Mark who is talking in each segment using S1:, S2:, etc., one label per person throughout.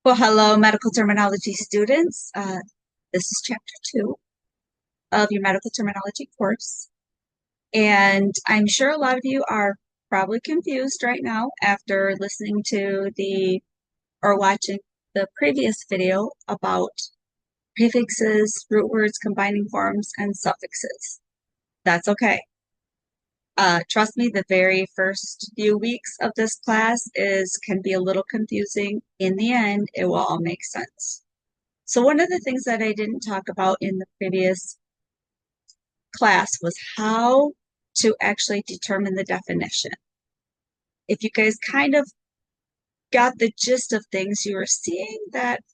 S1: Well, hello, medical terminology students. This is chapter 2 of your medical terminology course. And I'm sure a lot of you are probably confused right now after listening to or watching the previous video about prefixes, root words, combining forms, and suffixes. That's okay. Trust me, the very first few weeks of this class can be a little confusing. In the end, it will all make sense. So one of the things that I didn't talk about in the previous class was how to actually determine the definition. If you guys kind of got the gist of things, you were seeing that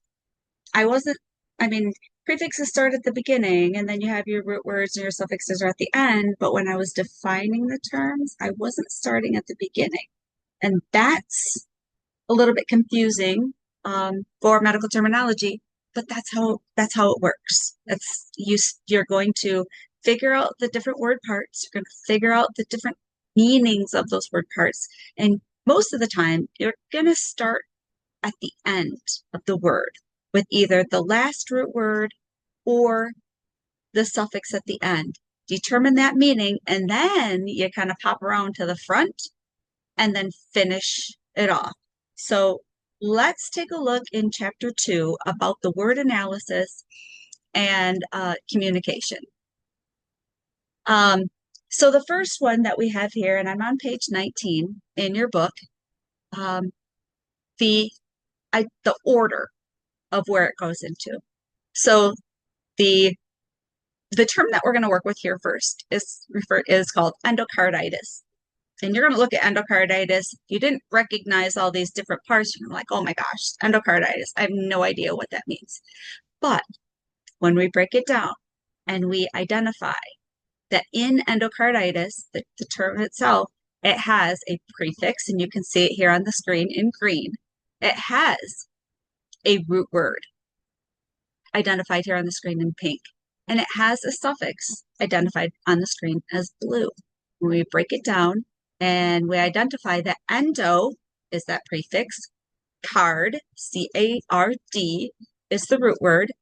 S1: I wasn't, I mean, prefixes start at the beginning and then you have your root words and your suffixes are at the end, but when I was defining the terms, I wasn't starting at the beginning. And that's a little bit confusing for medical terminology, but that's how it works. You're going to figure out the different word parts. You're going to figure out the different meanings of those word parts, and most of the time, you're going to start at the end of the word with either the last root word or the suffix at the end. Determine that meaning, and then you kind of pop around to the front and then finish it off. So let's take a look in chapter 2 about the word analysis and communication. So the first one that we have here, and I'm on page 19 in your book, the order of where it goes into. So the term that we're going to work with here first is called endocarditis. And you're going to look at endocarditis. You didn't recognize all these different parts. You're like, oh my gosh, endocarditis. I have no idea what that means. But when we break it down and we identify that in endocarditis, the term itself, it has a prefix, and you can see it here on the screen in green. It has a root word identified here on the screen in pink. And it has a suffix identified on the screen as blue. When we break it down, and we identify that endo is that prefix, card, C-A-R-D, is the root word,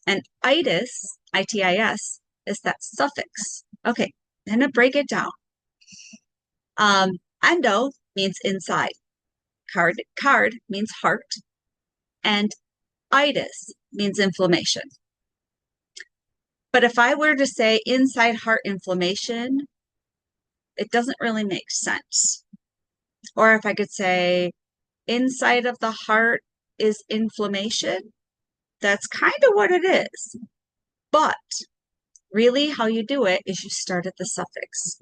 S1: and itis, I-T-I-S, is that suffix. Okay, I'm going to break it down. Endo means inside. Card means heart, and itis means inflammation. But if I were to say inside heart inflammation, it doesn't really make sense. Or if I could say inside of the heart is inflammation, that's kind of what it is. But really how you do it is you start at the suffix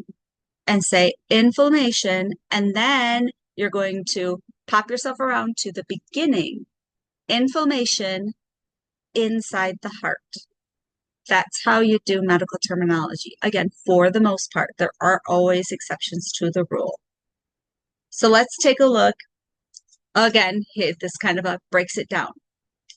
S1: and say inflammation, and then you're going to pop yourself around to the beginning, inflammation inside the heart. That's how you do medical terminology. Again, for the most part, there are always exceptions to the rule. So let's take a look. Again, this kind of breaks it down.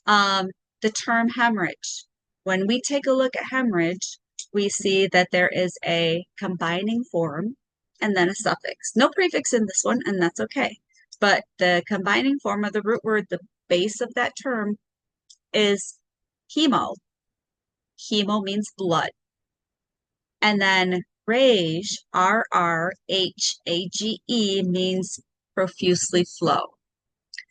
S1: The term hemorrhage. When we take a look at hemorrhage, we see that there is a combining form and then a suffix. No prefix in this one, and that's okay. But the combining form of the root word, the base of that term, is hemo. Hemo means blood. And then rage, R-R-H-A-G-E, means profusely flow.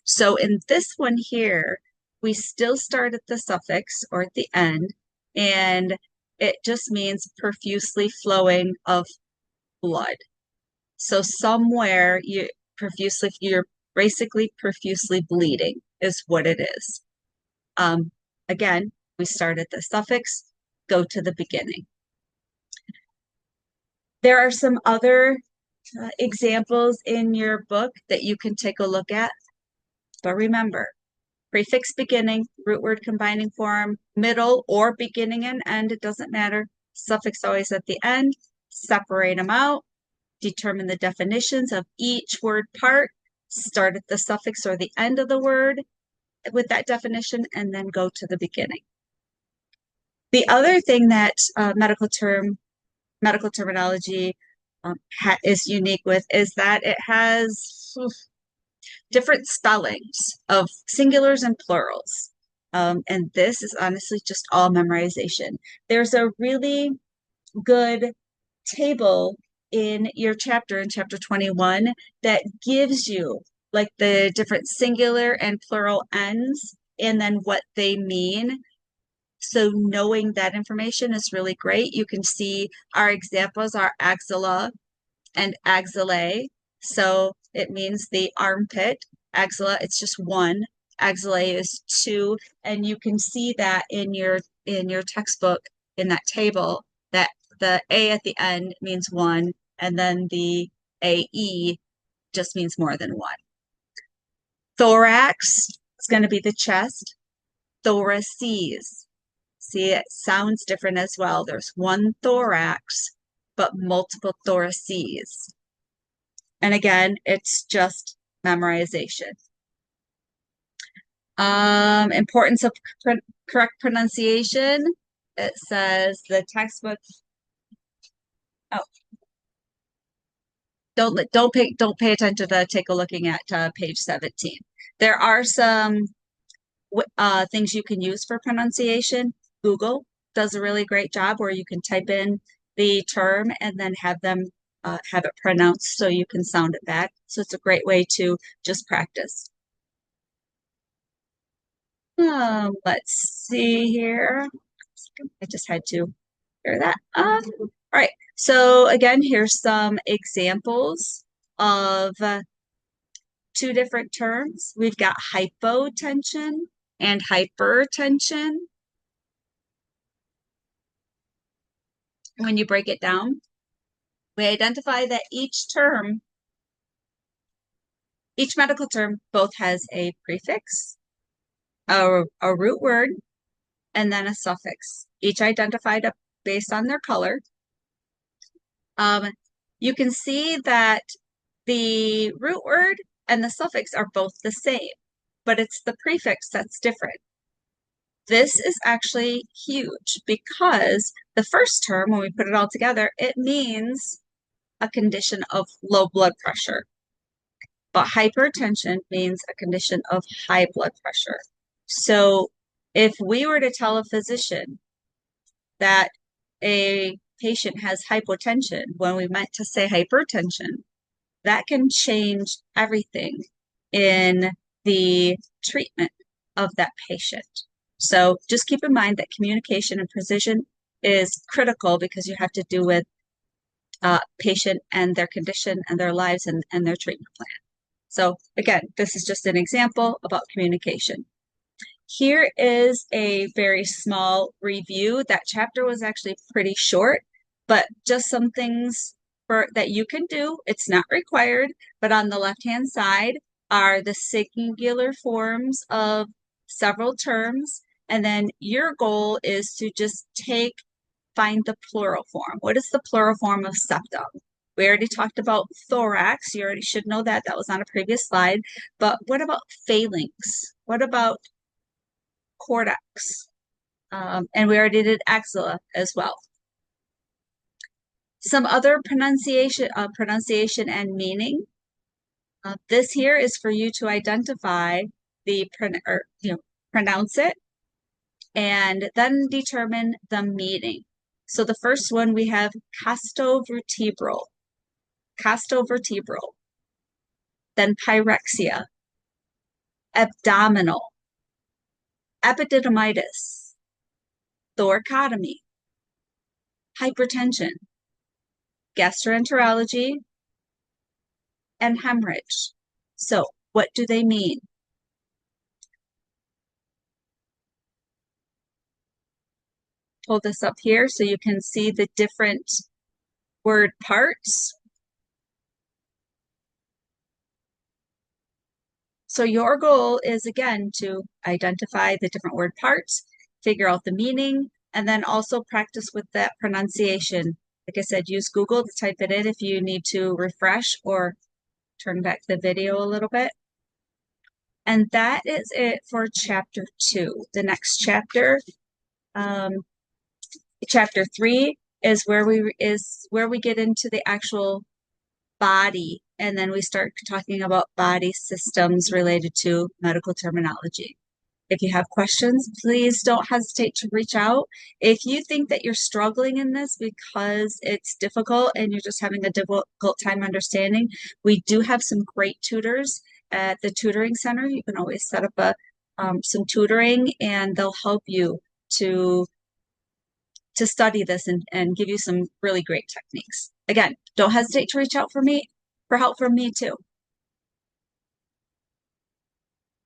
S1: So in this one here, we still start at the suffix or at the end, and it just means profusely flowing of blood. So somewhere you're basically profusely bleeding is what it is. Again, we start at the suffix, go to the beginning. There are some other examples in your book that you can take a look at. But remember, prefix beginning, root word combining form, middle or beginning and end, it doesn't matter. Suffix always at the end. Separate them out. Determine the definitions of each word part. Start at the suffix or the end of the word with that definition, and then go to the beginning. The other thing that medical terminology is unique with is that it has different spellings of singulars and plurals. And this is honestly just all memorization. There's a really good table in your chapter, in chapter 21, that gives you like the different singular and plural ends and then what they mean. So knowing that information is really great. You can see our examples are axilla and axillae. So it means the armpit. Axilla, it's just one. Axillae is two. And you can see that in your textbook in that table that the A at the end means one, and then the AE just means more than one. Thorax is going to be the chest. Thoraces. See, it sounds different as well. There's one thorax, but multiple thoraces. And again, it's just memorization. Importance of correct pronunciation. It says the textbook. Oh, don't pay attention to take a looking at page 17. There are some things you can use for pronunciation. Google does a really great job where you can type in the term and then have them have it pronounced so you can sound it back. So it's a great way to just practice. Let's see here. I just had to clear that up. All right. So again, here's some examples of two different terms. We've got hypotension and hypertension. When you break it down, we identify that each medical term both has a prefix, a root word, and then a suffix, each identified based on their color. You can see that the root word and the suffix are both the same, but it's the prefix that's different. This is actually huge because the first term, when we put it all together, it means a condition of low blood pressure. But hypertension means a condition of high blood pressure. So if we were to tell a physician that a patient has hypotension when we meant to say hypertension, that can change everything in the treatment of that patient. So just keep in mind that communication and precision is critical because you have to do with patient and their condition and their lives and their treatment plan. So again, this is just an example about communication. Here is a very small review. That chapter was actually pretty short, but just some things that you can do. It's not required, but on the left-hand side are the singular forms of several terms. And then your goal is to just find the plural form. What is the plural form of septum? We already talked about thorax. You already should know that. That was on a previous slide. But what about phalanx? What about cortex? And we already did axilla as well. Some other pronunciation and meaning. This here is for you to identify pronounce it, and then determine the meaning. So the first one we have costovertebral, then pyrexia, abdominal, epididymitis, thoracotomy, hypertension, gastroenterology, and hemorrhage. So what do they mean? Pull this up here so you can see the different word parts. So your goal is, again, to identify the different word parts, figure out the meaning, and then also practice with that pronunciation. Like I said, use Google to type it in if you need to refresh or turn back the video a little bit. And that is it for chapter 2. The next chapter, chapter 3, is where we get into the actual body and then we start talking about body systems related to medical terminology. If you have questions, please don't hesitate to reach out. If you think that you're struggling in this because it's difficult and you're just having a difficult time understanding, we do have some great tutors at the tutoring center. You can always set up some tutoring and they'll help you to study this and give you some really great techniques. Again, don't hesitate to reach out for help from me too.